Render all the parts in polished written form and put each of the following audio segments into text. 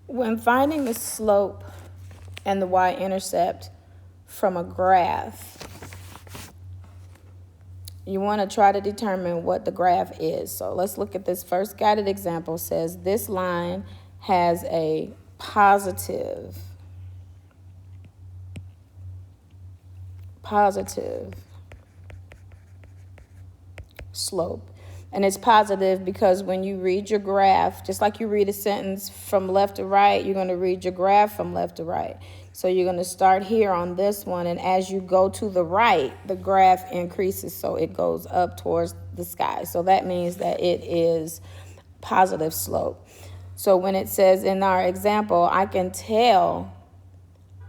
When finding the slope and the y-intercept from a graph, you want to try to determine what the graph is. So let's look at this first guided example. It says this line has a positive slope. And it's positive because when you read your graph, just like you read a sentence from left to right, you're going to read your graph from left to right. So you're going to start here on this one, and as you go to the right, the graph increases, so it goes up towards the sky. So that means that it is positive slope. So when it says in our example, I can tell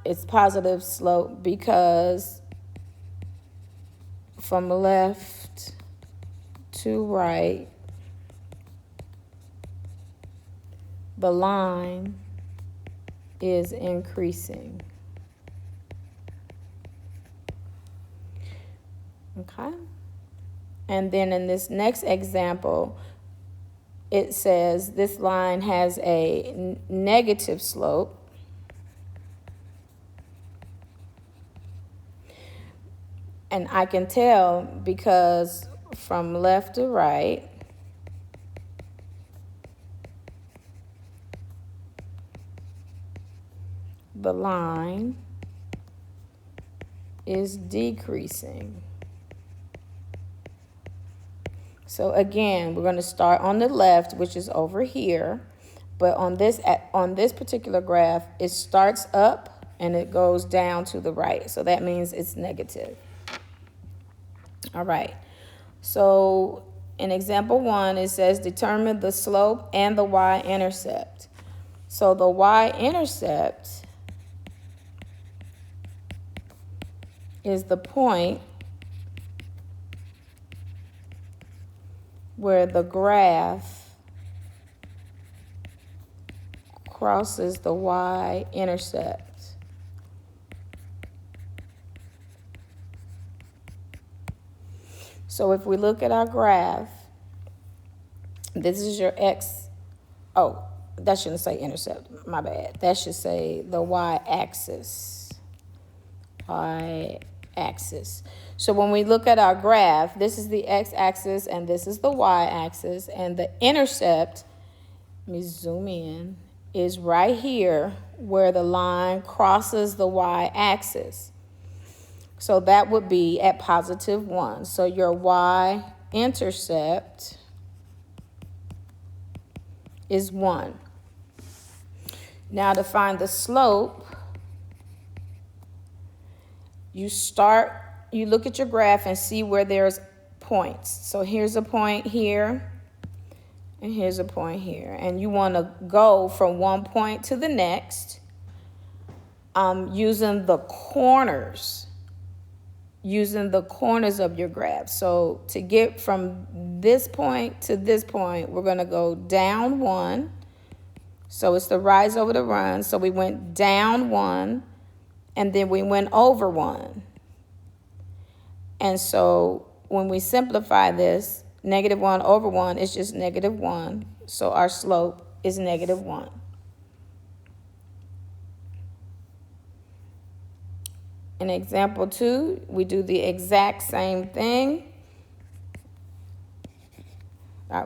it's positive slope because from left to right, the line is increasing. Okay? And then in this next example, it says this line has a negative slope. And I can tell because from left to right, the line is decreasing. So again, we're going to start on the left, which is over here. But on this particular graph, it starts up and it goes down to the right. So that means it's negative. All right. So in example 1, it says determine the slope and the y-intercept. So the y-intercept is the point where the graph crosses the y-intercept. So if we look at our graph, this is your x. Oh, that shouldn't say intercept. My bad. That should say the y-axis. Y-axis. So when we look at our graph, this is the x-axis and this is the y-axis. And the intercept, let me zoom in, is right here where the line crosses the y-axis. So that would be at positive 1. So your y-intercept is 1. Now to find the slope, you look at your graph and see where there's points. So here's a point here, and here's a point here. And you want to go from one point to the next using the corners of your graph. So to get from this point to this point, we're going to go down 1. So it's the rise over the run. So we went down 1, and then we went over 1. And so when we simplify this, -1 over 1 is just -1. So our slope is -1. In example 2, we do the exact same thing.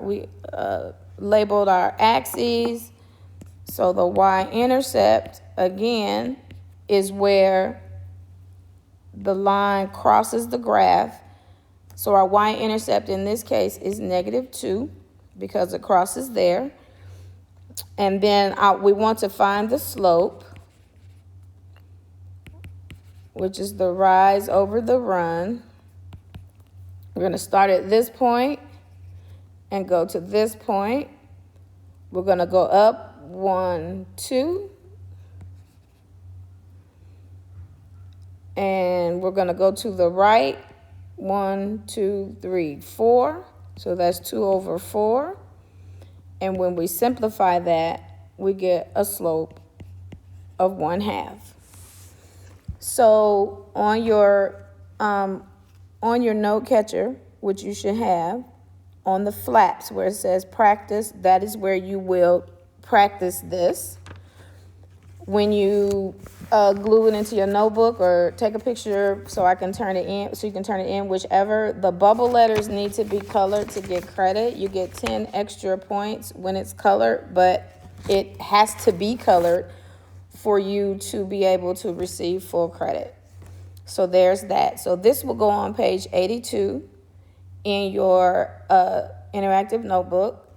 We labeled our axes. So the y-intercept, again, is where the line crosses the graph. So our y-intercept in this case is -2 because it crosses there. And then we want to find the slope, which is the rise over the run. We're going to start at this point and go to this point. We're going to go up 1, 2. And we're going to go to the right 1, 2, 3, 4. So that's 2 over 4. And when we simplify that, we get a slope of 1/2. So on your note catcher, which you should have, on the flaps where it says practice, that is where you will practice this. when you glue it into your notebook or take a picture so I can turn it in, so you can turn it in, whichever, the bubble letters need to be colored to get credit. You get 10 extra points when it's colored, but it has to be colored for you to be able to receive full credit. So there's that. So this will go on page 82 in your interactive notebook.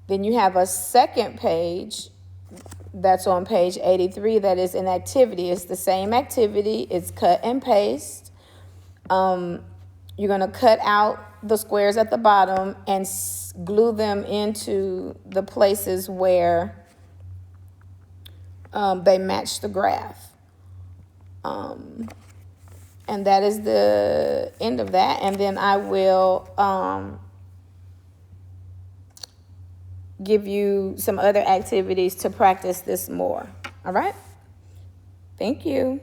Then you have a second page that's on page 83 that is an activity. It's the same activity. It's cut and paste. You're going to cut out the squares at the bottom and glue them into the places where they match the graph. And that is the end of that. And then I will give you some other activities to practice this more. All right? Thank you.